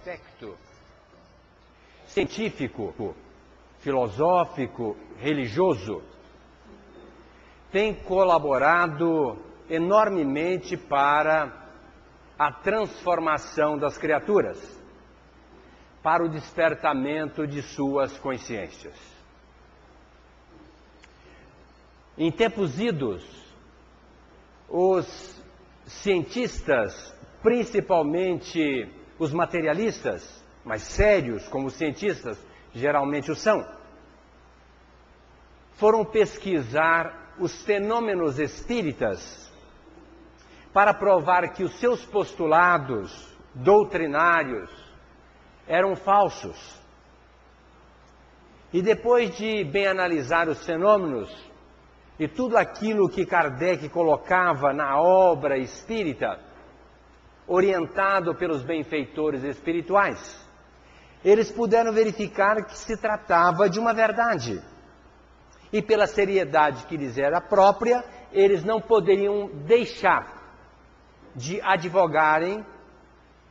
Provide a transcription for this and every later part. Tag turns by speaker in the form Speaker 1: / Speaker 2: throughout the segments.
Speaker 1: aspecto científico, filosófico, religioso, tem colaborado enormemente para a transformação das criaturas, para o despertamento de suas consciências. Em tempos idos, os cientistas, principalmente os materialistas, mais sérios como os cientistas geralmente o são, foram pesquisar os fenômenos espíritas para provar que os seus postulados doutrinários eram falsos. E depois de bem analisar os fenômenos e tudo aquilo que Kardec colocava na obra espírita, orientado pelos benfeitores espirituais, eles puderam verificar que se tratava de uma verdade. E pela seriedade que lhes era própria, eles não poderiam deixar de advogarem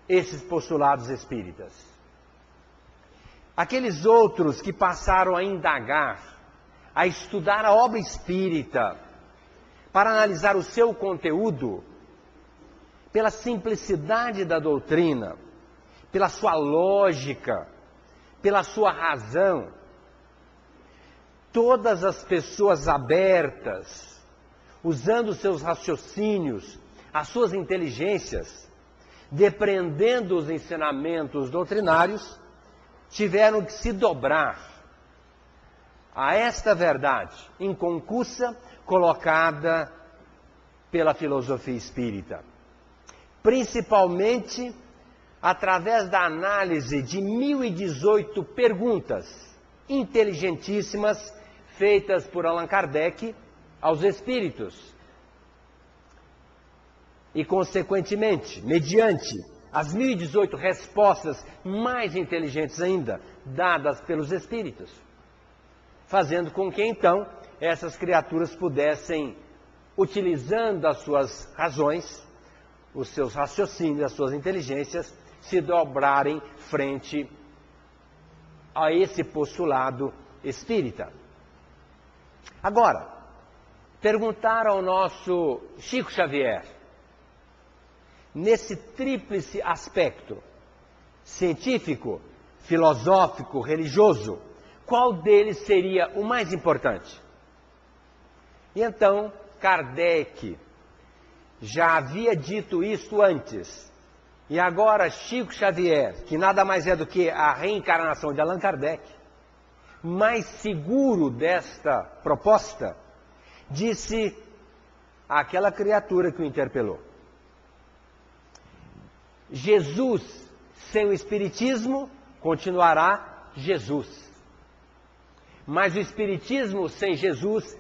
Speaker 1: esses postulados espíritas. Aqueles outros que passaram a indagar, a estudar a obra espírita, para analisar o seu conteúdo, pela simplicidade da doutrina, pela sua lógica, pela sua razão, todas as pessoas abertas, usando seus raciocínios, as suas inteligências, depreendendo os ensinamentos doutrinários, tiveram que se dobrar a esta verdade inconcussa colocada pela filosofia espírita, principalmente através da análise de 1018 perguntas inteligentíssimas feitas por Allan Kardec aos espíritos. E, consequentemente, mediante as 1018 respostas mais inteligentes ainda, dadas pelos espíritos, fazendo com que, então, essas criaturas pudessem, utilizando as suas razões, os seus raciocínios, as suas inteligências, se dobrarem frente a esse postulado espírita. Agora, perguntar ao nosso Chico Xavier, nesse tríplice aspecto, científico, filosófico, religioso, qual deles seria o mais importante? E então, Kardec já havia dito isto antes, e agora Chico Xavier, que nada mais é do que a reencarnação de Allan Kardec, mais seguro desta proposta, disse àquela criatura que o interpelou: Jesus sem o Espiritismo continuará Jesus. Mas o Espiritismo sem Jesus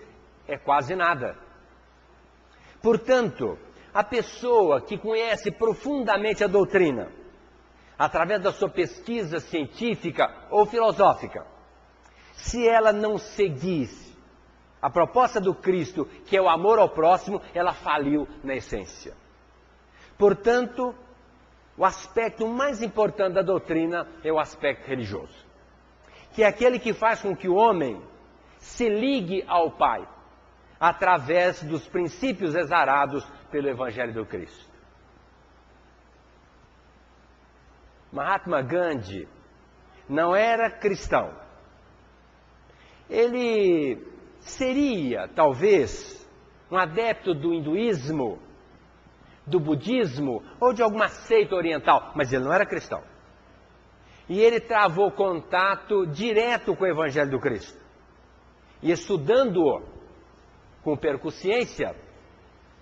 Speaker 1: é quase nada. Portanto, a pessoa que conhece profundamente a doutrina, através da sua pesquisa científica ou filosófica, se ela não seguisse a proposta do Cristo, que é o amor ao próximo, ela faliu na essência. Portanto, o aspecto mais importante da doutrina é o aspecto religioso, que é aquele que faz com que o homem se ligue ao Pai, através dos princípios exarados pelo Evangelho do Cristo. Mahatma Gandhi não era cristão. Ele seria, talvez, um adepto do hinduísmo, do budismo ou de alguma seita oriental, mas ele não era cristão. E ele travou contato direto com o Evangelho do Cristo. E estudando-o com percussiência,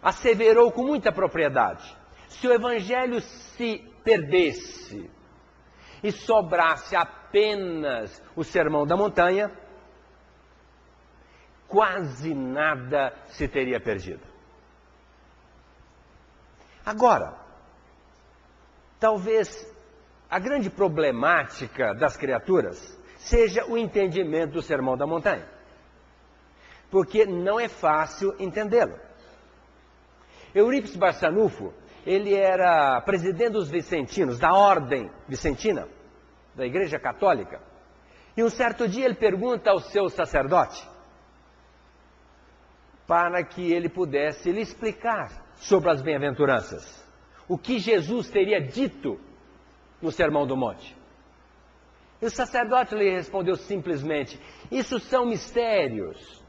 Speaker 1: asseverou com muita propriedade: se o Evangelho se perdesse e sobrasse apenas o Sermão da Montanha, quase nada se teria perdido. Agora, talvez a grande problemática das criaturas seja o entendimento do Sermão da Montanha, porque não é fácil entendê-lo. Eurípides Barçanufo, ele era presidente dos vicentinos, da ordem vicentina, da Igreja Católica. E um certo dia ele pergunta ao seu sacerdote para que ele pudesse lhe explicar sobre as bem-aventuranças. O que Jesus teria dito no Sermão do Monte. E o sacerdote lhe respondeu simplesmente: isso são mistérios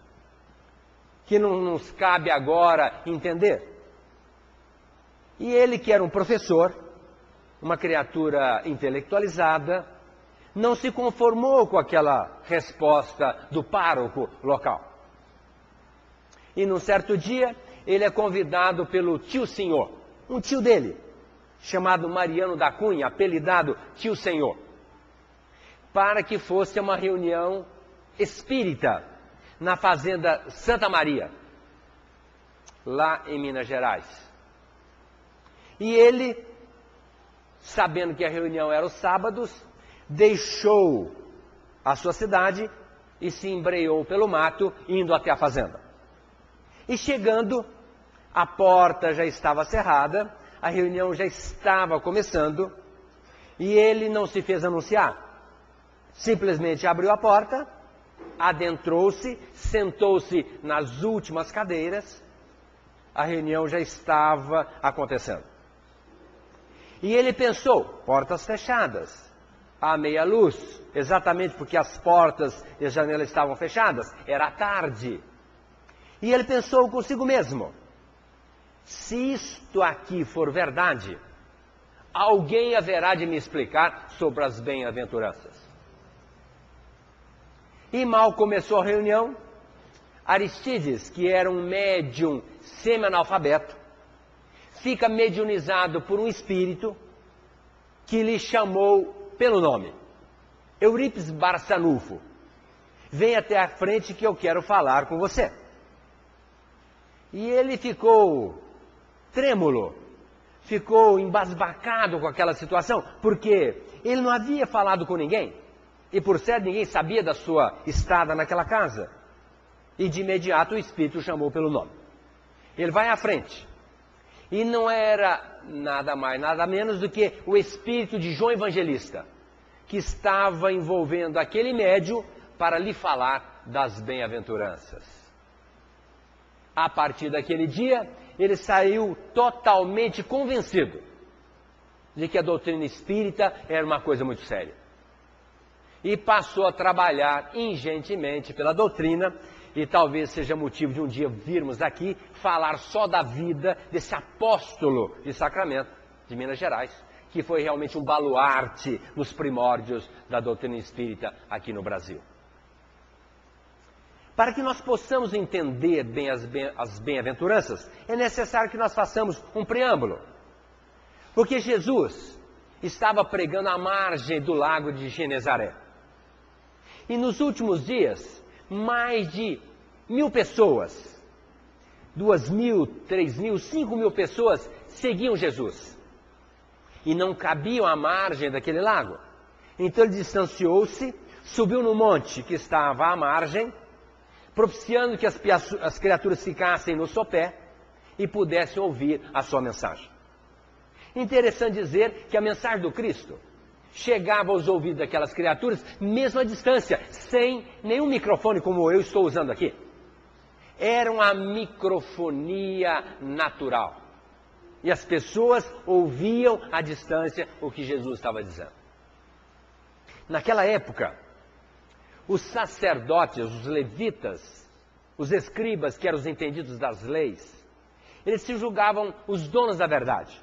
Speaker 1: que não nos cabe agora entender. E ele, que era um professor, uma criatura intelectualizada, não se conformou com aquela resposta do pároco local. E num certo dia, ele é convidado pelo tio Senhor, um tio dele, chamado Mariano da Cunha, apelidado Tio Senhor, para que fosse uma reunião espírita na fazenda Santa Maria, lá em Minas Gerais. E ele, sabendo que a reunião era os sábados, deixou a sua cidade e se embreou pelo mato, indo até a fazenda. E chegando, a porta já estava cerrada, a reunião já estava começando, e ele não se fez anunciar. Simplesmente abriu a porta, adentrou-se, sentou-se nas últimas cadeiras, a reunião já estava acontecendo. E ele pensou, portas fechadas, à meia luz, exatamente porque as portas e as janelas estavam fechadas, era tarde. E ele pensou consigo mesmo: se isto aqui for verdade, alguém haverá de me explicar sobre as bem-aventuranças. E mal começou a reunião, Aristides, que era um médium semi-analfabeto, fica mediunizado por um espírito que lhe chamou pelo nome: Eurípides Barçanufo, vem até a frente que eu quero falar com você. E ele ficou trêmulo, ficou embasbacado com aquela situação, porque ele não havia falado com ninguém, e por certo ninguém sabia da sua estada naquela casa. E de imediato o espírito o chamou pelo nome. Ele vai à frente, e não era nada mais, nada menos do que o espírito de João Evangelista, que estava envolvendo aquele médium para lhe falar das bem-aventuranças. A partir daquele dia, ele saiu totalmente convencido de que a doutrina espírita era uma coisa muito séria. E passou a trabalhar ingentemente pela doutrina, e talvez seja motivo de um dia virmos aqui falar só da vida desse apóstolo de Sacramento, de Minas Gerais, que foi realmente um baluarte nos primórdios da doutrina espírita aqui no Brasil. Para que nós possamos entender bem as bem-aventuranças, é necessário que nós façamos um preâmbulo. Porque Jesus estava pregando à margem do lago de Genezaré. E nos últimos dias, mais de 1.000 pessoas, 2.000, 3.000, 5.000 pessoas seguiam Jesus. E não cabiam à margem daquele lago. Então ele distanciou-se, subiu no monte que estava à margem, propiciando que as criaturas ficassem no sopé e pudessem ouvir a sua mensagem. Interessante dizer que a mensagem do Cristo chegava aos ouvidos daquelas criaturas, mesmo à distância, sem nenhum microfone como eu estou usando aqui. Era uma microfonia natural. E as pessoas ouviam à distância o que Jesus estava dizendo. Naquela época, os sacerdotes, os levitas, os escribas, que eram os entendidos das leis, eles se julgavam os donos da verdade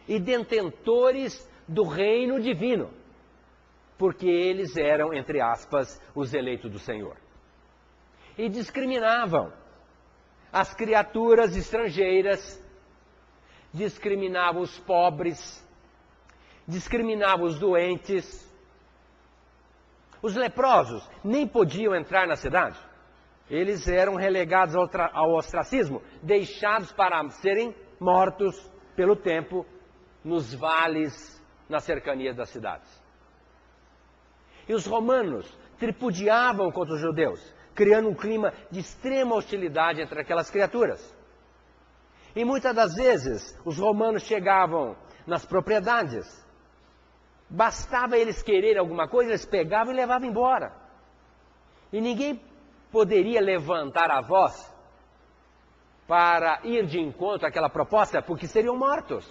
Speaker 1: e detentores do reino divino, porque eles eram, entre aspas, os eleitos do Senhor. E discriminavam as criaturas estrangeiras, discriminavam os pobres, discriminavam os doentes. Os leprosos nem podiam entrar na cidade. Eles eram relegados ao ostracismo, deixados para serem mortos pelo tempo nos vales, nas cercanias das cidades. E os romanos tripudiavam contra os judeus, criando um clima de extrema hostilidade entre aquelas criaturas. E muitas das vezes os romanos chegavam nas propriedades. Bastava eles quererem alguma coisa, eles pegavam e levavam embora. E ninguém poderia levantar a voz para ir de encontro àquela proposta, porque seriam mortos.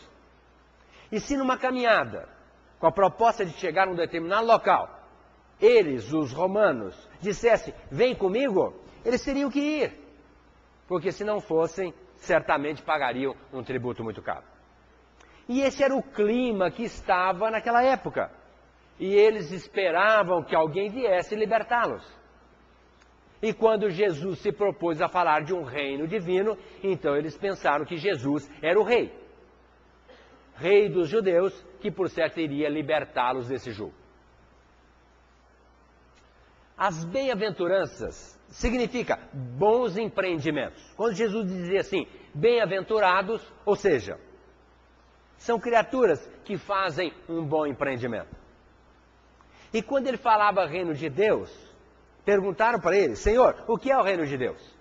Speaker 1: E se numa caminhada, com a proposta de chegar a um determinado local, eles, os romanos, dissessem, vem comigo, eles teriam que ir. Porque se não fossem, certamente pagariam um tributo muito caro. E esse era o clima que estava naquela época. E eles esperavam que alguém viesse libertá-los. E quando Jesus se propôs a falar de um reino divino, então eles pensaram que Jesus era o rei. Rei dos judeus, que por certo iria libertá-los desse jugo. As bem-aventuranças significa bons empreendimentos. Quando Jesus dizia assim, bem-aventurados, ou seja, são criaturas que fazem um bom empreendimento. E quando ele falava reino de Deus, perguntaram para ele, Senhor, o que é o reino de Deus?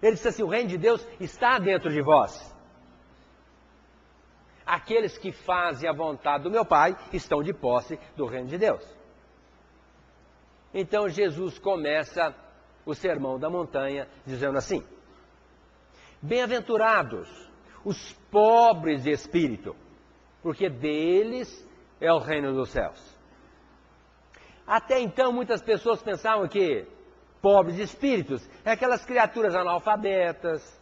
Speaker 1: Ele disse assim, o reino de Deus está dentro de vós. Aqueles que fazem a vontade do meu Pai estão de posse do reino de Deus. Então Jesus começa o sermão da montanha dizendo assim, bem-aventurados os pobres de espírito, porque deles é o reino dos céus. Até então muitas pessoas pensavam que pobres de espíritos é aquelas criaturas analfabetas,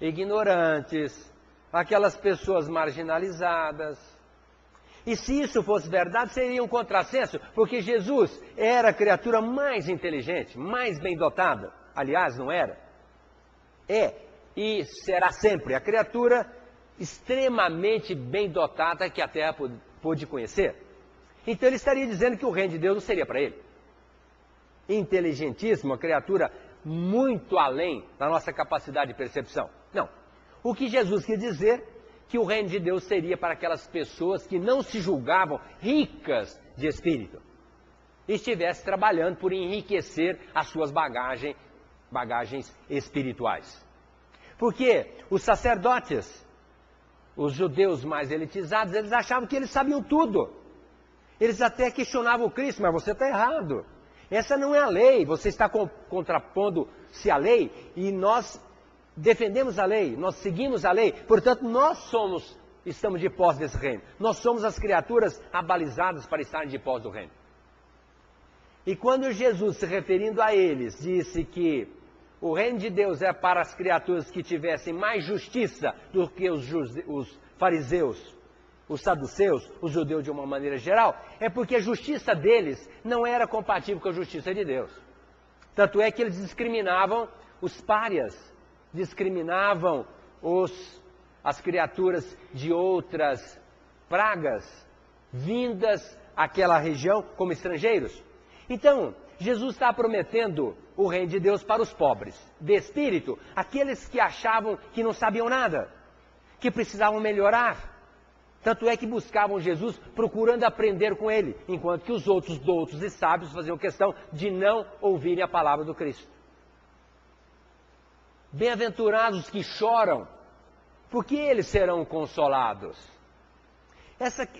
Speaker 1: ignorantes, aquelas pessoas marginalizadas. E se isso fosse verdade, seria um contrassenso, porque Jesus era a criatura mais inteligente, mais bem dotada. Aliás, não era. É e será sempre a criatura extremamente bem dotada que a Terra pôde conhecer. Então ele estaria dizendo que o reino de Deus não seria para ele. Inteligentíssimo, uma criatura muito além da nossa capacidade de percepção. Não. O que Jesus quis dizer que o reino de Deus seria para aquelas pessoas que não se julgavam ricas de espírito e estivessem trabalhando por enriquecer as suas bagagens espirituais. Porque os sacerdotes, os judeus mais elitizados, eles achavam que eles sabiam tudo. Eles até questionavam o Cristo, mas você está errado. Essa não é a lei, você está contrapondo-se à lei e nós defendemos a lei, nós seguimos a lei, portanto nós estamos de posse desse reino. Nós somos as criaturas abalizadas para estarem de posse do reino. E quando Jesus, se referindo a eles, disse que o reino de Deus é para as criaturas que tivessem mais justiça do que os fariseus, os saduceus, os judeus de uma maneira geral, é porque a justiça deles não era compatível com a justiça de Deus. Tanto é que eles discriminavam os párias, discriminavam as criaturas de outras pragas vindas àquela região como estrangeiros. Então, Jesus está prometendo o reino de Deus para os pobres de espírito, aqueles que achavam que não sabiam nada, que precisavam melhorar. Tanto é que buscavam Jesus procurando aprender com ele, enquanto que os outros doutos e sábios faziam questão de não ouvirem a palavra do Cristo. Bem-aventurados que choram, porque eles serão consolados.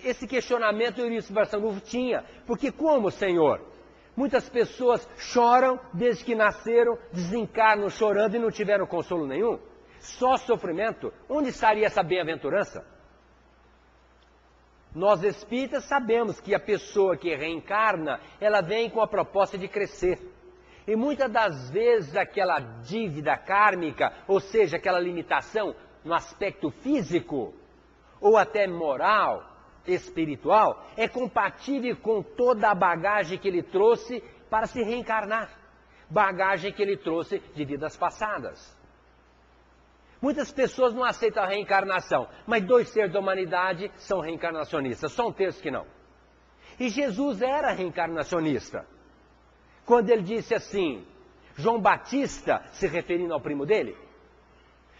Speaker 1: Esse questionamento o Eurípides Barçanufo tinha, porque como, Senhor? Muitas pessoas choram desde que nasceram, desencarnam chorando e não tiveram consolo nenhum. Só sofrimento. Onde estaria essa bem-aventurança? Nós espíritas sabemos que a pessoa que reencarna, ela vem com a proposta de crescer. E muitas das vezes aquela dívida kármica, ou seja, aquela limitação no aspecto físico, ou até moral, espiritual, é compatível com toda a bagagem que ele trouxe para se reencarnar. Bagagem que ele trouxe de vidas passadas. Muitas pessoas não aceitam a reencarnação, mas 2 terços da humanidade são reencarnacionistas, só 1/3 que não. E Jesus era reencarnacionista. Quando ele disse assim, João Batista, se referindo ao primo dele,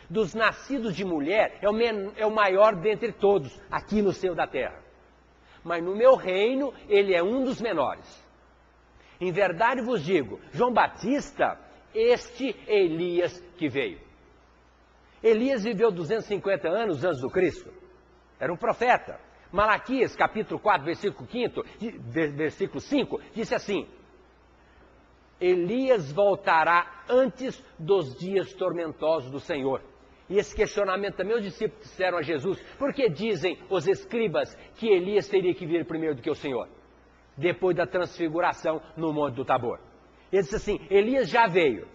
Speaker 1: dos nascidos de mulher é o maior dentre todos, aqui no seio da terra. Mas no meu reino, ele é um dos menores. Em verdade vos digo, João Batista, este Elias que veio. Elias viveu 250 anos antes do Cristo. Era um profeta. Malaquias, capítulo 4, versículo 5, disse assim: Elias voltará antes dos dias tormentosos do Senhor. E esse questionamento também os discípulos disseram a Jesus: por que dizem os escribas que Elias teria que vir primeiro do que o Senhor? Depois da transfiguração no Monte do Tabor. Ele disse assim: Elias já veio.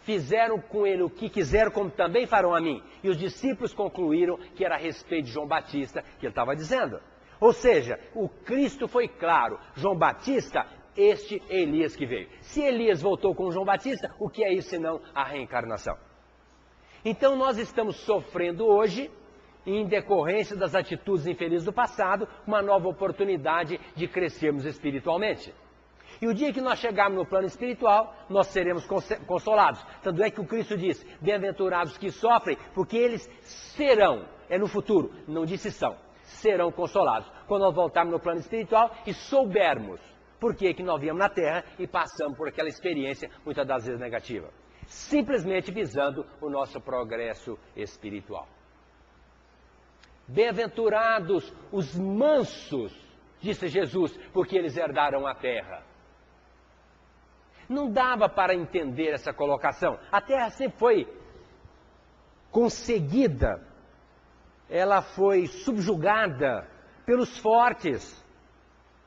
Speaker 1: Fizeram com ele o que quiseram, como também farão a mim. E os discípulos concluíram que era a respeito de João Batista que ele estava dizendo. Ou seja, o Cristo foi claro: João Batista, este é Elias que veio. Se Elias voltou com João Batista, o que é isso senão a reencarnação? Então nós estamos sofrendo hoje, em decorrência das atitudes infelizes do passado, uma nova oportunidade de crescermos espiritualmente. E o dia que nós chegarmos no plano espiritual, nós seremos consolados. Tanto é que o Cristo diz: bem-aventurados que sofrem, porque eles serão, é no futuro, não disse são, serão consolados. Quando nós voltarmos no plano espiritual e soubermos por que nós viemos na Terra e passamos por aquela experiência, muitas das vezes negativa. Simplesmente visando o nosso progresso espiritual. Bem-aventurados os mansos, disse Jesus, porque eles herdarão a terra. Não dava para entender essa colocação. A terra sempre foi conseguida, ela foi subjugada pelos fortes,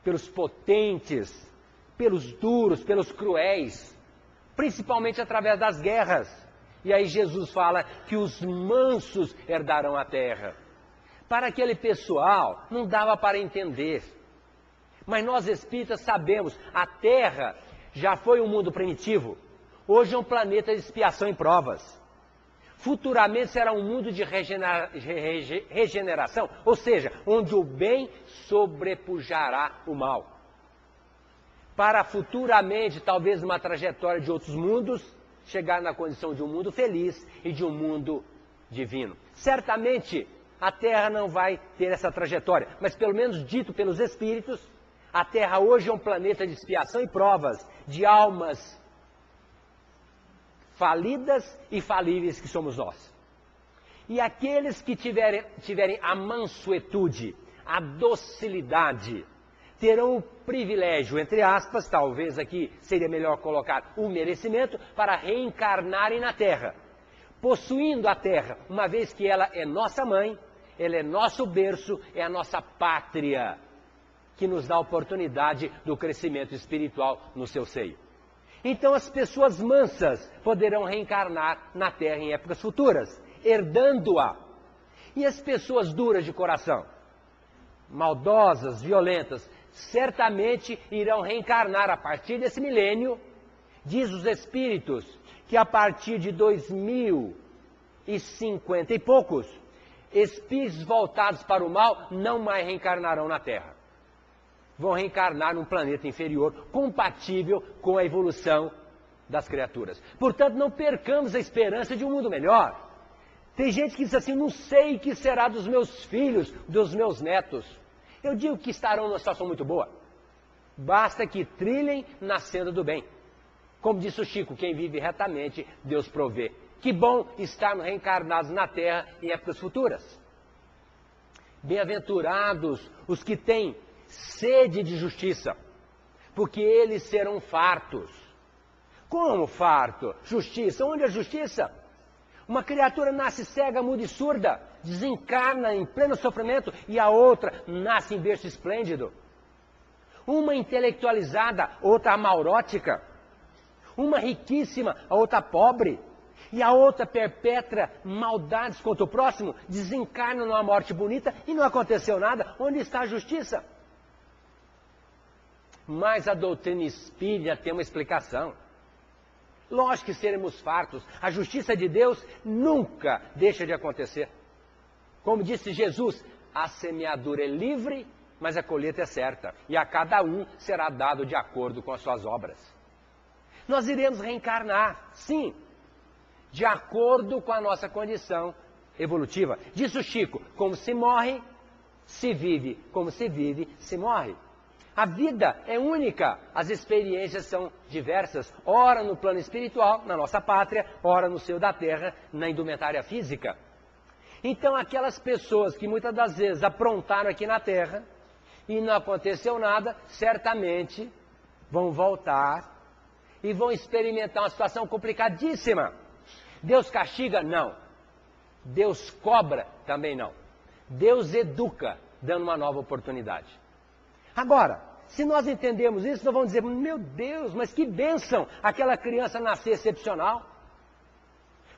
Speaker 1: pelos potentes, pelos duros, pelos cruéis, principalmente através das guerras. E aí Jesus fala que os mansos herdarão a terra. Para aquele pessoal, não dava para entender. Mas nós espíritas sabemos, a terra já foi um mundo primitivo. Hoje é um planeta de expiação e provas. Futuramente será um mundo de regeneração, ou seja, onde o bem sobrepujará o mal. Para futuramente, talvez uma trajetória de outros mundos, chegar na condição de um mundo feliz e de um mundo divino. Certamente a Terra não vai ter essa trajetória, mas pelo menos dito pelos Espíritos, a Terra hoje é um planeta de expiação e provas, de almas falidas e falíveis que somos nós. E aqueles que tiverem a mansuetude, a docilidade, terão o privilégio, entre aspas, talvez aqui seria melhor colocar o merecimento, para reencarnarem na Terra, possuindo a Terra, uma vez que ela é nossa mãe, ela é nosso berço, é a nossa pátria, que nos dá a oportunidade do crescimento espiritual no seu seio. Então as pessoas mansas poderão reencarnar na Terra em épocas futuras, herdando-a. E as pessoas duras de coração, maldosas, violentas, certamente irão reencarnar a partir desse milênio. Diz os Espíritos que a partir de 2050 e poucos, espíritos voltados para o mal não mais reencarnarão na Terra. Vão reencarnar num planeta inferior, compatível com a evolução das criaturas. Portanto, não percamos a esperança de um mundo melhor. Tem gente que diz assim: não sei o que será dos meus filhos, dos meus netos. Eu digo que estarão numa situação muito boa. Basta que trilhem na senda do bem. Como disse o Chico: quem vive retamente, Deus provê. Que bom estarmos reencarnados na Terra em épocas futuras. Bem-aventurados os que têm sede de justiça, porque eles serão fartos. Como farto? Justiça. Onde é justiça? Uma criatura nasce cega, muda e surda, desencarna em pleno sofrimento, e a outra nasce em berço esplêndido. Uma intelectualizada, outra amaurótica. Uma riquíssima, a outra pobre. E a outra perpetra maldades contra o próximo, desencarna numa morte bonita e não aconteceu nada. Onde está a justiça? Mas a doutrina espírita tem uma explicação. Lógico que seremos fartos. A justiça de Deus nunca deixa de acontecer. Como disse Jesus, a semeadura é livre, mas a colheita é certa. E a cada um será dado de acordo com as suas obras. Nós iremos reencarnar, sim, de acordo com a nossa condição evolutiva. Disse o Chico: como se morre, se vive. Como se vive, se morre. A vida é única, as experiências são diversas, ora no plano espiritual, na nossa pátria, ora no seio da terra, na indumentária física. Então aquelas pessoas que muitas das vezes aprontaram aqui na terra e não aconteceu nada, certamente vão voltar e vão experimentar uma situação complicadíssima. Deus castiga? Não. Deus cobra? Também não. Deus educa, dando uma nova oportunidade. Agora, se nós entendemos isso, nós vamos dizer, meu Deus, mas que bênção aquela criança nascer excepcional.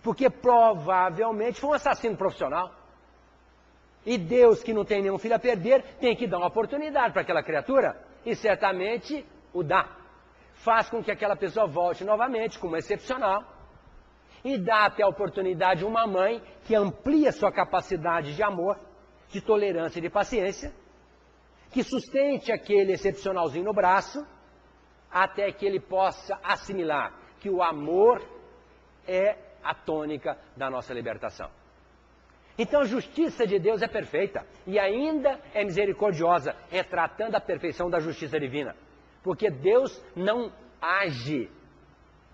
Speaker 1: Porque provavelmente foi um assassino profissional. E Deus, que não tem nenhum filho a perder, tem que dar uma oportunidade para aquela criatura. E certamente o dá. Faz com que aquela pessoa volte novamente como excepcional. E dá até a oportunidade uma mãe que amplia sua capacidade de amor, de tolerância e de paciência, que sustente aquele excepcionalzinho no braço, até que ele possa assimilar que o amor é a tônica da nossa libertação. Então a justiça de Deus é perfeita e ainda é misericordiosa, retratando a perfeição da justiça divina. Porque Deus não age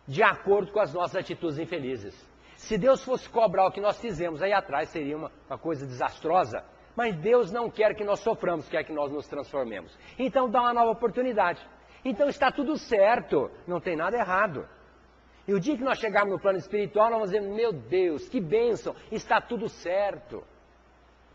Speaker 1: de acordo com as nossas atitudes infelizes. Se Deus fosse cobrar o que nós fizemos aí atrás, seria uma coisa desastrosa. Mas Deus não quer que nós soframos, quer que nós nos transformemos. Então dá uma nova oportunidade. Então está tudo certo, não tem nada errado. E o dia que nós chegarmos no plano espiritual, nós vamos dizer, meu Deus, que bênção, está tudo certo.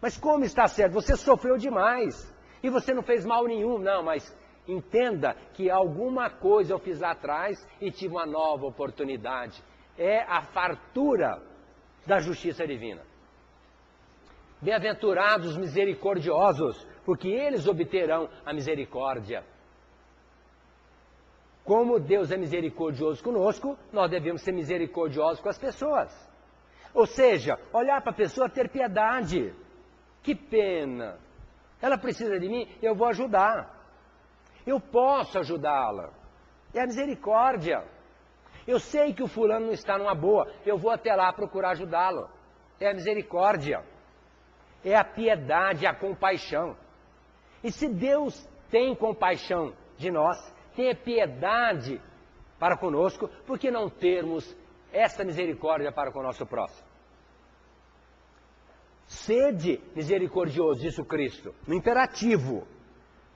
Speaker 1: Mas como está certo? Você sofreu demais. E você não fez mal nenhum. Não, mas entenda que alguma coisa eu fiz lá atrás e tive uma nova oportunidade. É a fartura da justiça divina. Bem-aventurados os misericordiosos, porque eles obterão a misericórdia. Como Deus é misericordioso conosco, nós devemos ser misericordiosos com as pessoas. Ou seja, olhar para a pessoa, ter piedade. Que pena. Ela precisa de mim, eu vou ajudar. Eu posso ajudá-la. É a misericórdia. Eu sei que o fulano não está numa boa, eu vou até lá procurar ajudá-lo. É a misericórdia. É a piedade, a compaixão. E se Deus tem compaixão de nós, tem piedade para conosco, por que não termos esta misericórdia para com o nosso próximo? Sede misericordioso, disse o Cristo, no imperativo,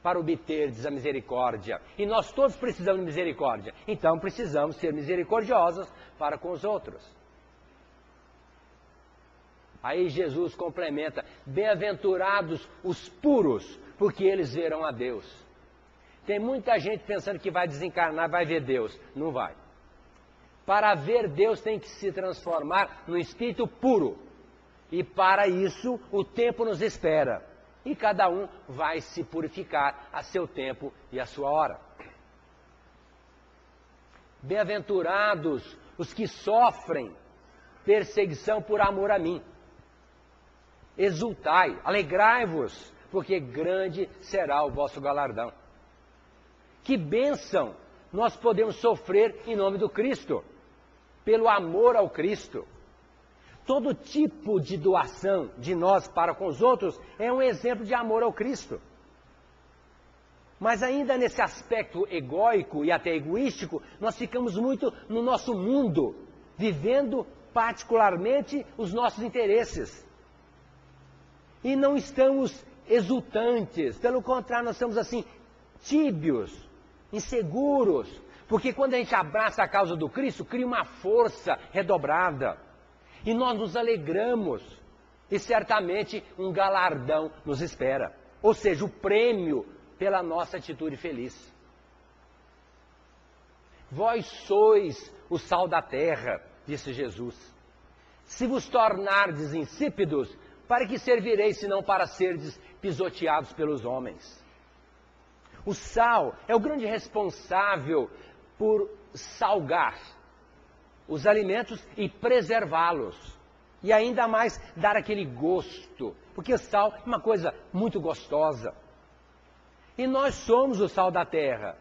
Speaker 1: para obterdes a misericórdia. E nós todos precisamos de misericórdia, então precisamos ser misericordiosos para com os outros. Aí Jesus complementa, bem-aventurados os puros, porque eles verão a Deus. Tem muita gente pensando que vai desencarnar, vai ver Deus. Não vai. Para ver Deus tem que se transformar no espírito puro. E para isso o tempo nos espera. E cada um vai se purificar a seu tempo e a sua hora. Bem-aventurados os que sofrem perseguição por amor a mim. Exultai, alegrai-vos, porque grande será o vosso galardão. Que bênção nós podemos sofrer em nome do Cristo, pelo amor ao Cristo. Todo tipo de doação de nós para com os outros é um exemplo de amor ao Cristo. Mas ainda nesse aspecto egóico e até egoístico, nós ficamos muito no nosso mundo, vivendo particularmente os nossos interesses. E não estamos exultantes, pelo contrário, nós estamos assim, tíbios, inseguros, porque quando a gente abraça a causa do Cristo, cria uma força redobrada, e nós nos alegramos, e certamente um galardão nos espera, ou seja, o prêmio pela nossa atitude feliz. Vós sois o sal da terra, disse Jesus. Se vos tornardes insípidos, para que servireis, senão para serdes pisoteados pelos homens? O sal é o grande responsável por salgar os alimentos e preservá-los. E ainda mais dar aquele gosto, porque o sal é uma coisa muito gostosa. E nós somos o sal da terra.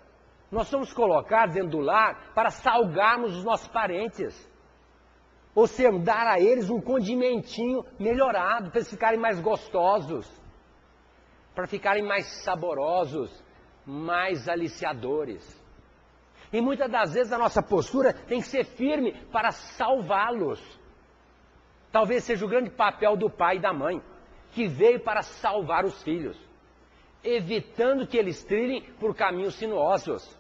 Speaker 1: Nós somos colocados dentro do lar para salgarmos os nossos parentes. Ou seja, dar a eles um condimentinho melhorado, para eles ficarem mais gostosos, para ficarem mais saborosos, mais aliciadores. E muitas das vezes a nossa postura tem que ser firme para salvá-los. Talvez seja o grande papel do pai e da mãe, que veio para salvar os filhos, evitando que eles trilhem por caminhos sinuosos,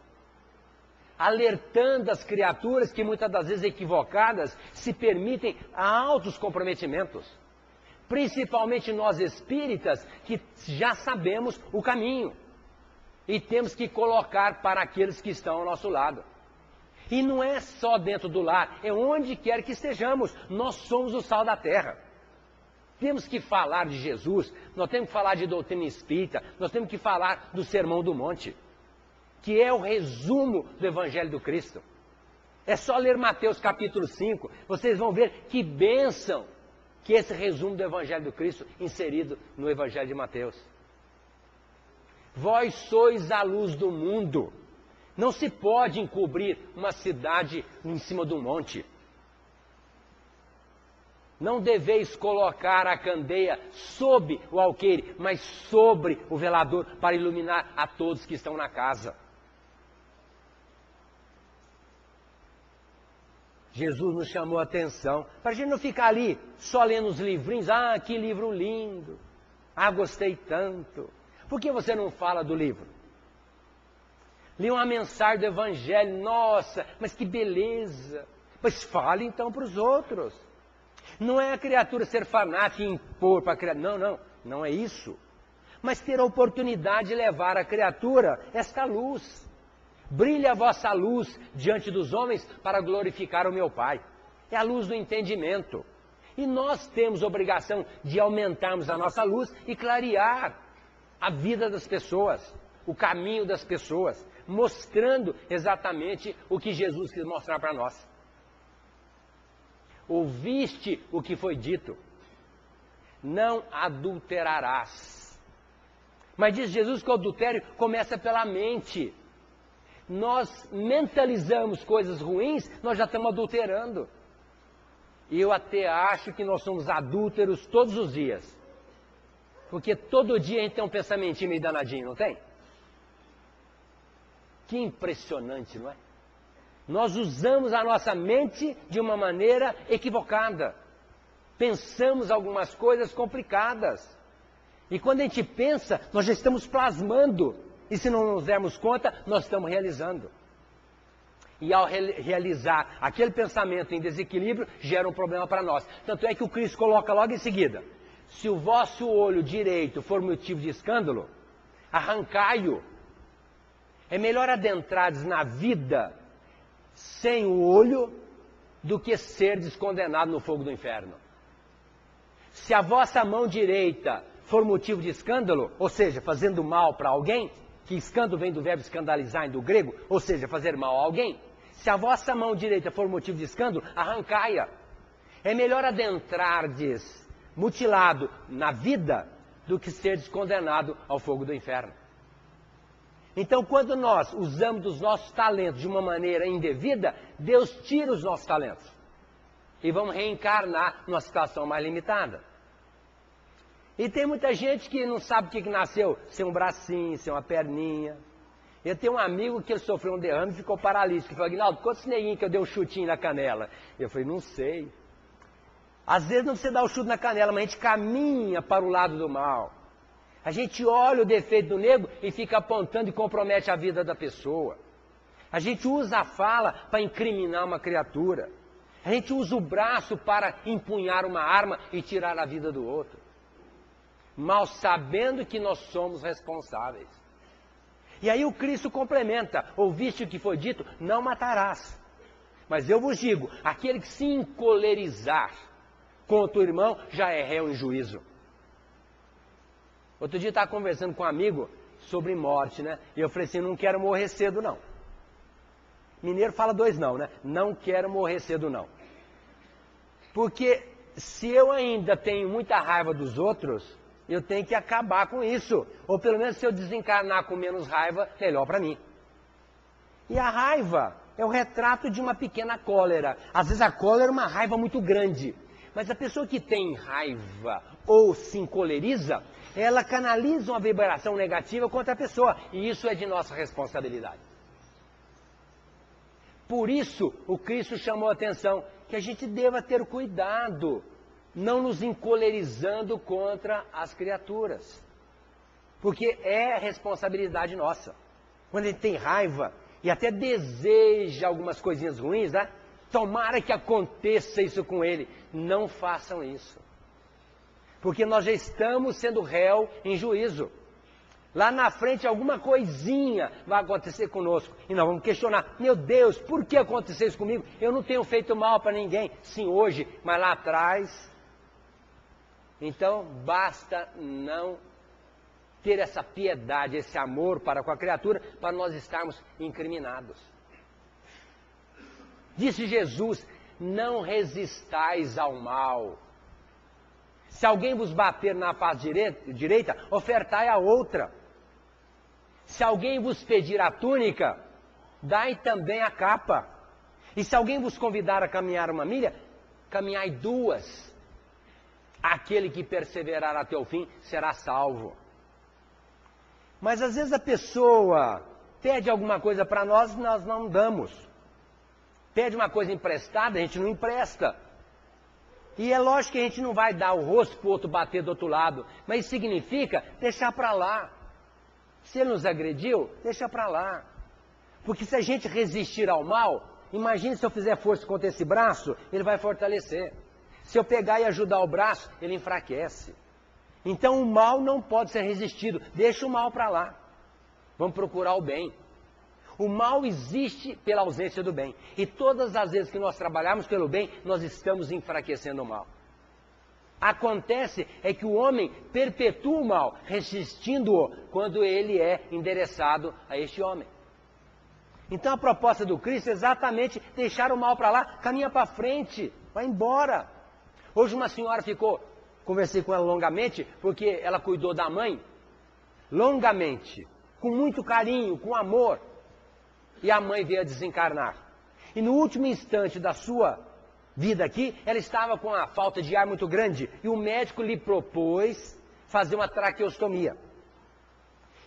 Speaker 1: alertando as criaturas que muitas das vezes equivocadas se permitem a altos comprometimentos. Principalmente nós espíritas que já sabemos o caminho e temos que colocar para aqueles que estão ao nosso lado. E não é só dentro do lar, é onde quer que estejamos, nós somos o sal da terra. Temos que falar de Jesus, nós temos que falar de doutrina espírita, nós temos que falar do Sermão do Monte, que é o resumo do Evangelho do Cristo. É só ler Mateus capítulo 5, vocês vão ver que bênção que esse resumo do Evangelho do Cristo inserido no Evangelho de Mateus. Vós sois a luz do mundo. Não se pode encobrir uma cidade em cima de um monte. Não deveis colocar a candeia sob o alqueire, mas sobre o velador, para iluminar a todos que estão na casa. Jesus nos chamou a atenção, para a gente não ficar ali só lendo os livrinhos. Ah, que livro lindo! Ah, gostei tanto! Por que você não fala do livro? Li uma mensagem do Evangelho, nossa, mas que beleza! Pois fale então para os outros. Não é a criatura ser fanática e impor para a criatura, não é isso. Mas ter a oportunidade de levar a criatura esta luz. Brilhe a vossa luz diante dos homens para glorificar o meu Pai. É a luz do entendimento. E nós temos obrigação de aumentarmos a nossa luz e clarear a vida das pessoas, o caminho das pessoas, mostrando exatamente o que Jesus quis mostrar para nós. Ouviste o que foi dito, não adulterarás. Mas diz Jesus que o adultério começa pela mente. Nós mentalizamos coisas ruins, nós já estamos adulterando. E eu até acho que nós somos adúlteros todos os dias. Porque todo dia a gente tem um pensamentinho meio danadinho, não tem? Que impressionante, não é? Nós usamos a nossa mente de uma maneira equivocada. Pensamos algumas coisas complicadas. E quando a gente pensa, nós já estamos plasmando. E se não nos dermos conta, nós estamos realizando. E ao realizar aquele pensamento em desequilíbrio, gera um problema para nós. Tanto é que o Cristo coloca logo em seguida: se o vosso olho direito for motivo de escândalo, arrancai-o. É melhor adentrardes na vida sem o olho do que serdes condenado no fogo do inferno. Se a vossa mão direita for motivo de escândalo, ou seja, fazendo mal para alguém, que escândalo vem do verbo escandalizar do grego, ou seja, fazer mal a alguém. Se a vossa mão direita for motivo de escândalo, arrancai-a. É melhor adentrardes mutilado na vida do que ser condenado ao fogo do inferno. Então, quando nós usamos dos nossos talentos de uma maneira indevida, Deus tira os nossos talentos e vamos reencarnar numa situação mais limitada. E tem muita gente que não sabe o que nasceu, sem um bracinho, sem uma perninha. Eu tenho um amigo que ele sofreu um derrame e ficou paralítico. Ele falou: Aguinaldo, quantos neguinhos que eu dei um chutinho na canela? Eu falei: não sei. Às vezes não precisa dar o chute na canela, mas a gente caminha para o lado do mal. A gente olha o defeito do nego e fica apontando e compromete a vida da pessoa. A gente usa a fala para incriminar uma criatura. A gente usa o braço para empunhar uma arma e tirar a vida do outro. Mal sabendo que nós somos responsáveis. E aí o Cristo complementa: ouviste o que foi dito, não matarás. Mas eu vos digo, aquele que se encolerizar contra o irmão já é réu em juízo. Outro dia eu estava conversando com um amigo sobre morte, né? E eu falei assim: não quero morrer cedo, não. Mineiro fala dois não, né? Não quero morrer cedo, não. Porque se eu ainda tenho muita raiva dos outros, eu tenho que acabar com isso. Ou pelo menos se eu desencarnar com menos raiva, melhor para mim. E a raiva é o retrato de uma pequena cólera. Às vezes a cólera é uma raiva muito grande. Mas a pessoa que tem raiva ou se encoleriza, ela canaliza uma vibração negativa contra a pessoa. E isso é de nossa responsabilidade. Por isso, o Cristo chamou a atenção que a gente deva ter cuidado, não nos encolerizando contra as criaturas. Porque é responsabilidade nossa. Quando a gente tem raiva e até deseja algumas coisinhas ruins, né? Tomara que aconteça isso com ele. Não façam isso. Porque nós já estamos sendo réu em juízo. Lá na frente alguma coisinha vai acontecer conosco. E nós vamos questionar, meu Deus, por que aconteceu isso comigo? Eu não tenho feito mal para ninguém. Sim, hoje, mas lá atrás. Então, basta não ter essa piedade, esse amor para com a criatura, para nós estarmos incriminados. Disse Jesus, não resistais ao mal. Se alguém vos bater na face direita, ofertai a outra. Se alguém vos pedir a túnica, dai também a capa. E se alguém vos convidar a caminhar 1 milha, caminhai 2. Aquele que perseverar até o fim será salvo. Mas às vezes a pessoa pede alguma coisa para nós e nós não damos. Pede uma coisa emprestada, a gente não empresta. E é lógico que a gente não vai dar o rosto para o outro bater do outro lado. Mas isso significa deixar para lá. Se ele nos agrediu, deixa para lá. Porque se a gente resistir ao mal, imagine se eu fizer força contra esse braço, ele vai fortalecer. Se eu pegar e ajudar o braço, ele enfraquece. Então o mal não pode ser resistido. Deixa o mal para lá. Vamos procurar o bem. O mal existe pela ausência do bem. E todas as vezes que nós trabalharmos pelo bem, nós estamos enfraquecendo o mal. Acontece é que o homem perpetua o mal, resistindo-o quando ele é endereçado a este homem. Então a proposta do Cristo é exatamente deixar o mal para lá, caminha para frente, vai embora. Hoje uma senhora conversei com ela longamente, porque ela cuidou da mãe, longamente, com muito carinho, com amor. E a mãe veio a desencarnar. E no último instante da sua vida aqui, ela estava com a falta de ar muito grande. E o médico lhe propôs fazer uma traqueostomia.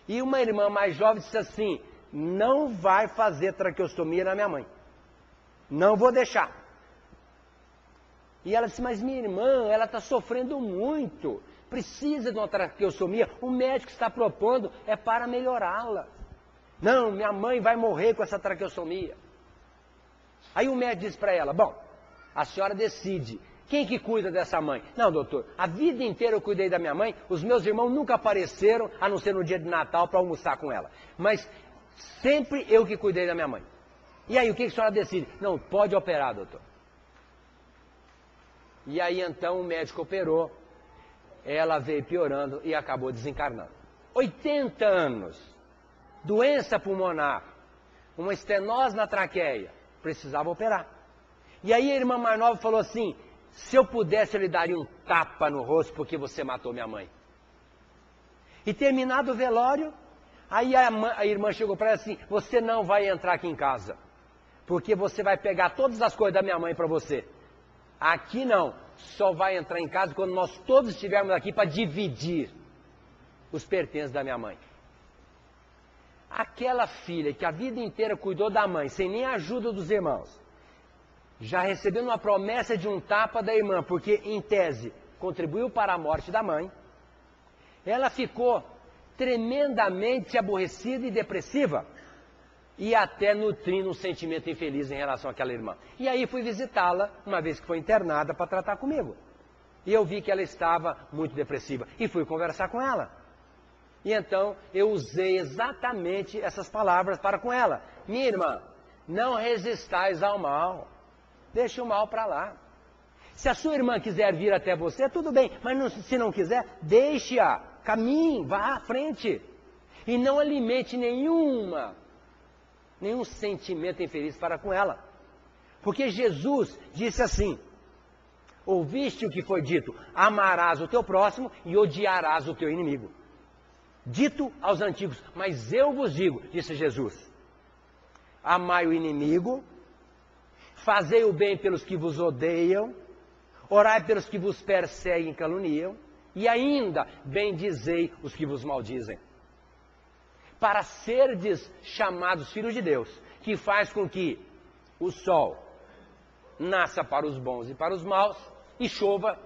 Speaker 1: E uma irmã mais jovem disse assim, não vai fazer traqueostomia na minha mãe. Não vou deixar. E ela disse, mas minha irmã, ela está sofrendo muito. Precisa de uma traqueostomia. O médico está propondo é para melhorá-la. Não, minha mãe vai morrer com essa traqueostomia. Aí o médico disse para ela, bom, a senhora decide, quem que cuida dessa mãe? Não, doutor, a vida inteira eu cuidei da minha mãe, os meus irmãos nunca apareceram, a não ser no dia de Natal para almoçar com ela. Mas sempre eu que cuidei da minha mãe. E aí, o que a senhora decide? Não, pode operar, doutor. E aí então o médico operou, ela veio piorando e acabou desencarnando. 80 anos. Doença pulmonar, uma estenose na traqueia, precisava operar. E aí a irmã mais nova falou assim, se eu pudesse eu lhe daria um tapa no rosto porque você matou minha mãe. E terminado o velório, aí a irmã chegou para ela assim, você não vai entrar aqui em casa, porque você vai pegar todas as coisas da minha mãe para você. Aqui não, só vai entrar em casa quando nós todos estivermos aqui para dividir os pertences da minha mãe. Aquela filha que a vida inteira cuidou da mãe, sem nem a ajuda dos irmãos, já recebendo uma promessa de um tapa da irmã, porque em tese contribuiu para a morte da mãe, ela ficou tremendamente aborrecida e depressiva, e até nutrindo um sentimento infeliz em relação àquela irmã. E aí fui visitá-la, uma vez que foi internada, para tratar comigo. E eu vi que ela estava muito depressiva, e fui conversar com ela. E então eu usei exatamente essas palavras para com ela. Minha irmã, não resistais ao mal. Deixa o mal para lá. Se a sua irmã quiser vir até você, tudo bem. Mas se não quiser, deixe-a. Caminhe, vá à frente. E não alimente nenhum sentimento infeliz para com ela. Porque Jesus disse assim, ouviste o que foi dito, amarás o teu próximo e odiarás o teu inimigo. Dito aos antigos, mas eu vos digo, disse Jesus, amai o inimigo, fazei o bem pelos que vos odeiam, Orai pelos que vos perseguem e caluniam, e ainda bendizei os que vos maldizem. Para serdes chamados filhos de Deus, que faz com que o sol nasça para os bons e para os maus, e chova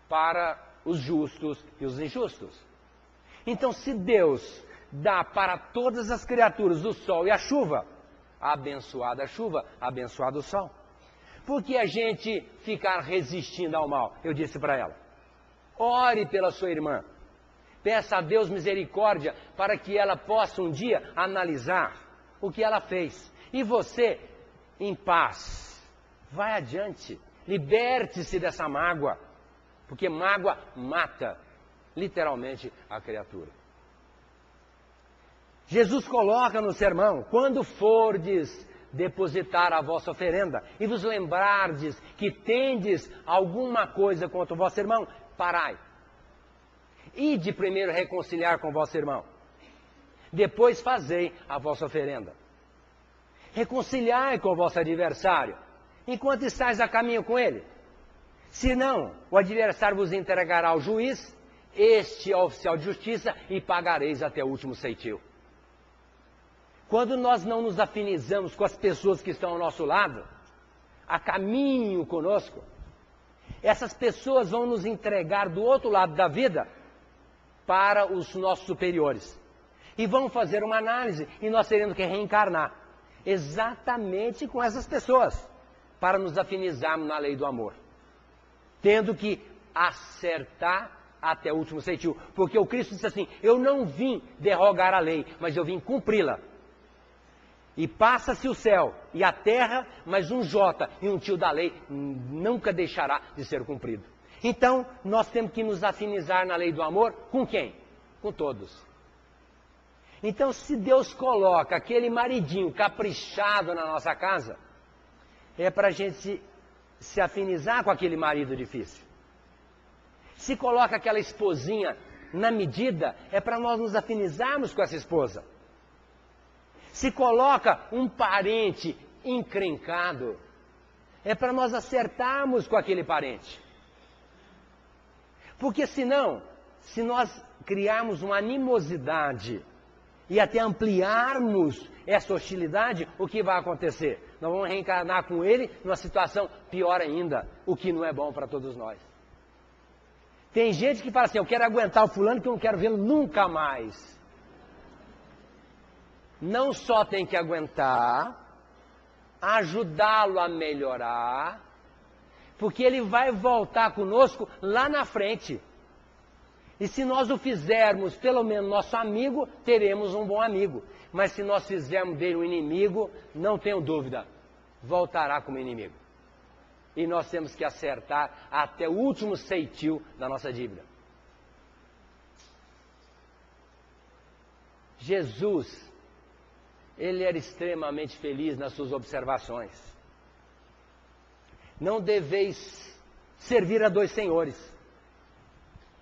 Speaker 1: para os justos e os injustos. Então, se Deus dá para todas as criaturas o sol e a chuva, abençoada a chuva, abençoado o sol. Por que a gente ficar resistindo ao mal? Eu disse para ela, ore pela sua irmã, peça a Deus misericórdia para que ela possa um dia analisar o que ela fez. E você, em paz, vai adiante, liberte-se dessa mágoa, porque mágoa mata literalmente a criatura. Jesus coloca no sermão, quando fordes depositar a vossa oferenda e vos lembrardes que tendes alguma coisa contra o vosso irmão, parai. Ide primeiro reconciliar com o vosso irmão, depois fazei a vossa oferenda. Reconciliai com o vosso adversário, enquanto estáis a caminho com ele. Senão, o adversário vos entregará ao juiz, este é o oficial de justiça, e pagareis até o último ceitil. Quando nós não nos afinizamos com as pessoas que estão ao nosso lado, a caminho conosco, essas pessoas vão nos entregar do outro lado da vida para os nossos superiores. E vão fazer uma análise e nós teremos que reencarnar exatamente com essas pessoas para nos afinizarmos na lei do amor. Tendo que acertar até o último ceitil. Porque o Cristo disse assim, eu não vim derrogar a lei, mas eu vim cumpri-la. E passa-se o céu e a terra, mas um jota e um tio da lei nunca deixará de ser cumprido. Então, nós temos que nos afinizar na lei do amor com quem? Com todos. Então, se Deus coloca aquele maridinho caprichado na nossa casa, é para a gente se afinizar com aquele marido difícil. Se coloca aquela esposinha na medida, é para nós nos afinizarmos com essa esposa. Se coloca um parente encrencado, é para nós acertarmos com aquele parente. Porque senão, se nós criarmos uma animosidade e até ampliarmos essa hostilidade, o que vai acontecer? Nós vamos reencarnar com ele numa situação pior ainda, o que não é bom para todos nós. Tem gente que fala assim, eu quero aguentar o fulano que eu não quero vê-lo nunca mais. Não só tem que aguentar, ajudá-lo a melhorar, porque ele vai voltar conosco lá na frente. E se nós o fizermos, pelo menos nosso amigo, teremos um bom amigo. Mas se nós fizermos dele um inimigo, não tenho dúvida, voltará como inimigo. E nós temos que acertar até o último ceitil da nossa dívida. Jesus, ele era extremamente feliz nas suas observações. Não deveis servir a dois senhores.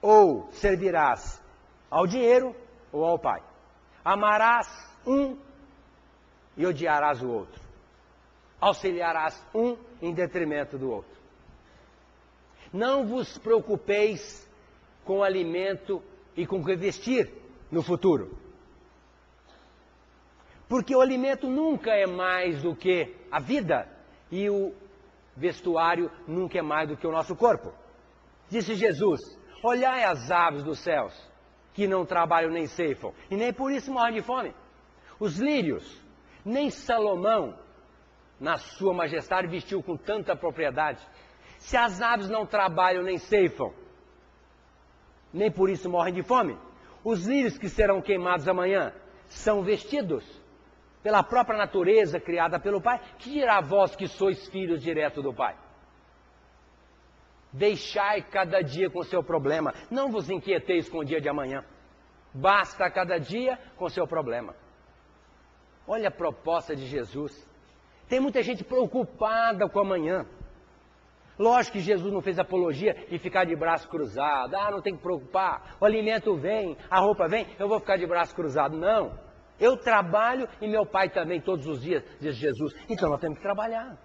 Speaker 1: Ou servirás ao dinheiro ou ao Pai. Amarás um e odiarás o outro. Auxiliarás um em detrimento do outro. Não vos preocupeis com o alimento e com o que vestir no futuro. Porque o alimento nunca é mais do que a vida e o vestuário nunca é mais do que o nosso corpo. Disse Jesus, olhai as aves dos céus, que não trabalham nem ceifam, e nem por isso morrem de fome. Os lírios, nem Salomão, na sua majestade, vestiu com tanta propriedade. Se as aves não trabalham nem ceifam, nem por isso morrem de fome, os lírios que serão queimados amanhã são vestidos pela própria natureza criada pelo Pai, que dirá vós que sois filhos direto do Pai? Deixai cada dia com seu problema, não vos inquieteis com o dia de amanhã. Basta cada dia com seu problema. Olha a proposta de Jesus. Tem muita gente preocupada com amanhã. Lógico que Jesus não fez apologia de ficar de braço cruzado. Ah, não tem que preocupar, o alimento vem, a roupa vem, eu vou ficar de braço cruzado. Não. Eu trabalho e meu pai também todos os dias, diz Jesus. Então nós temos que trabalhar.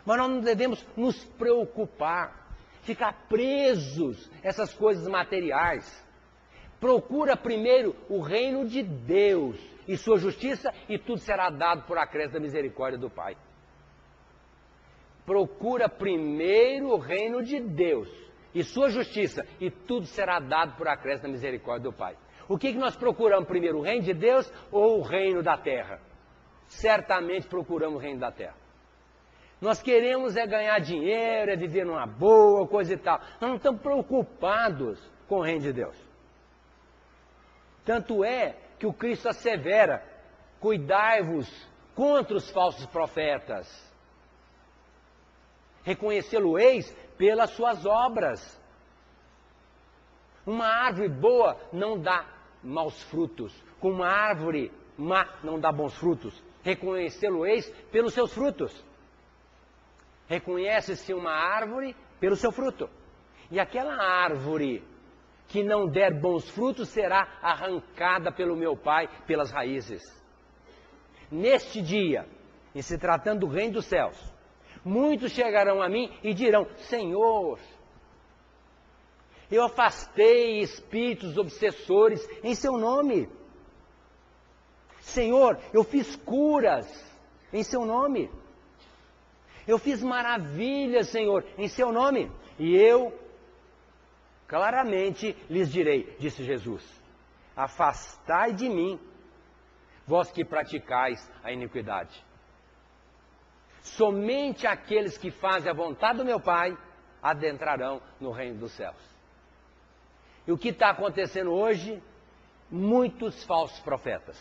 Speaker 1: Mas nós não devemos nos preocupar. ficar presos a essas coisas materiais. Procura primeiro o reino de Deus e sua justiça, e tudo será dado por acréscimo da misericórdia do Pai. Procura primeiro o reino de Deus e sua justiça, e tudo será dado por acréscimo da misericórdia do Pai. O que nós procuramos primeiro, o reino de Deus ou o reino da terra? Certamente procuramos o reino da terra. Nós queremos é ganhar dinheiro, é viver numa boa, coisa e tal. Nós não estamos preocupados com o reino de Deus. Tanto é que o Cristo assevera: cuidai-vos contra os falsos profetas. Reconhecê-lo-eis pelas suas obras. Uma árvore boa não dá maus frutos, como uma árvore má não dá bons frutos. Reconhecê-lo-eis pelos seus frutos. Reconhece-se uma árvore pelo seu fruto. E aquela árvore que não der bons frutos será arrancada pelo meu Pai pelas raízes. Neste dia, em se tratando do reino dos céus, muitos chegarão a mim e dirão: Senhor, eu afastei espíritos obsessores em seu nome. Senhor, eu fiz curas em seu nome. Eu fiz maravilhas, Senhor, em seu nome. E eu claramente lhes direi, disse Jesus: afastai de mim, vós que praticais a iniquidade. Somente aqueles que fazem a vontade do meu Pai adentrarão no reino dos céus. E o que está acontecendo hoje? Muitos falsos profetas,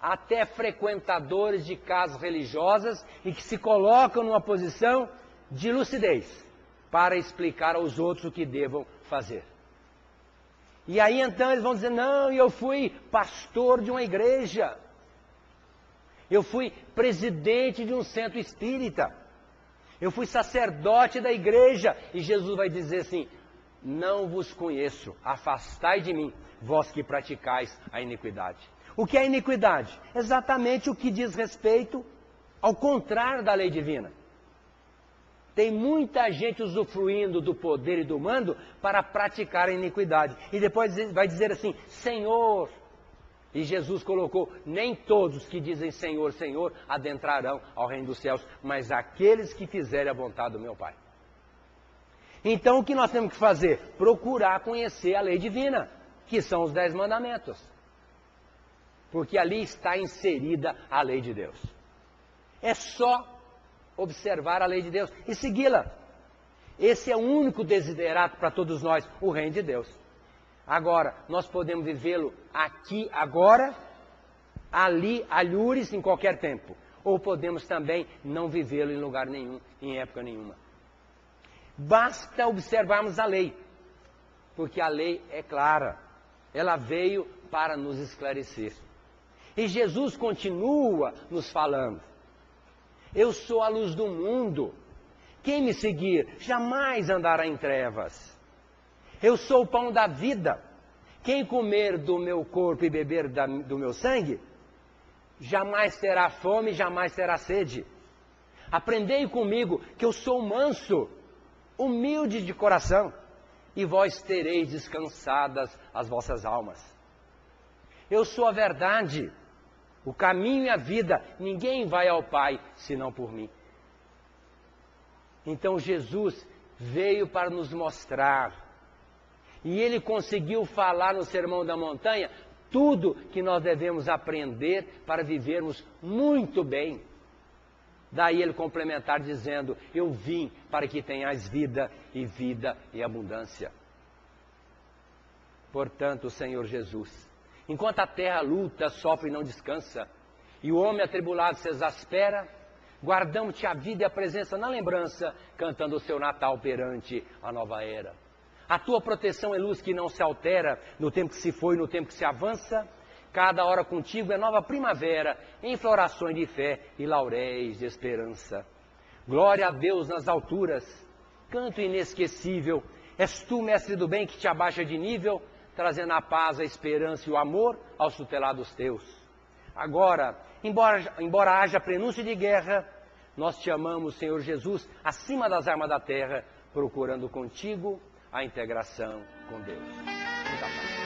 Speaker 1: até frequentadores de casas religiosas, e que se colocam numa posição de lucidez para explicar aos outros o que devam fazer. E aí então eles vão dizer: não, eu fui pastor de uma igreja, eu fui presidente de um centro espírita, eu fui sacerdote da igreja. E Jesus vai dizer assim: não vos conheço, afastai de mim, vós que praticais a iniquidade. O que é iniquidade? Exatamente o que diz respeito ao contrário da lei divina. Tem muita gente usufruindo do poder e do mando para praticar a iniquidade. E depois vai dizer assim: Senhor. E Jesus colocou: nem todos que dizem Senhor, Senhor adentrarão ao reino dos céus, mas aqueles que fizerem a vontade do meu Pai. Então o que nós temos que fazer? Procurar conhecer a lei divina, que são os 10 mandamentos. Porque ali está inserida a lei de Deus. É só observar a lei de Deus e segui-la. Esse é o único desiderato para todos nós, o reino de Deus. Agora, nós podemos vivê-lo aqui, agora, ali, alhures, em qualquer tempo. Ou podemos também não vivê-lo em lugar nenhum, em época nenhuma. Basta observarmos a lei, porque a lei é clara. Ela veio para nos esclarecer. E Jesus continua nos falando: eu sou a luz do mundo. Quem me seguir jamais andará em trevas. Eu sou o pão da vida. Quem comer do meu corpo e beber do meu sangue, jamais terá fome, jamais terá sede. Aprendei comigo que eu sou manso, humilde de coração, e vós tereis descansadas as vossas almas. Eu sou a verdade, o caminho e a vida. Ninguém vai ao Pai senão por mim. Então Jesus veio para nos mostrar, e Ele conseguiu falar no Sermão da Montanha tudo que nós devemos aprender para vivermos muito bem. Daí Ele complementar dizendo: eu vim para que tenhais vida e abundância. Portanto, Senhor Jesus, enquanto a terra luta, sofre e não descansa, e o homem atribulado se exaspera, guardamos-te a vida e a presença na lembrança, cantando o seu Natal perante a nova era. A tua proteção é luz que não se altera, no tempo que se foi e no tempo que se avança. Cada hora contigo é nova primavera, em florações de fé e lauréis de esperança. Glória a Deus nas alturas, canto inesquecível. És tu, mestre do bem, que te abaixa de nível, trazendo a paz, a esperança e o amor aos tutelados teus. Agora, embora haja prenúncio de guerra, nós te amamos, Senhor Jesus, acima das armas da terra, procurando contigo a integração com Deus. Muita paz.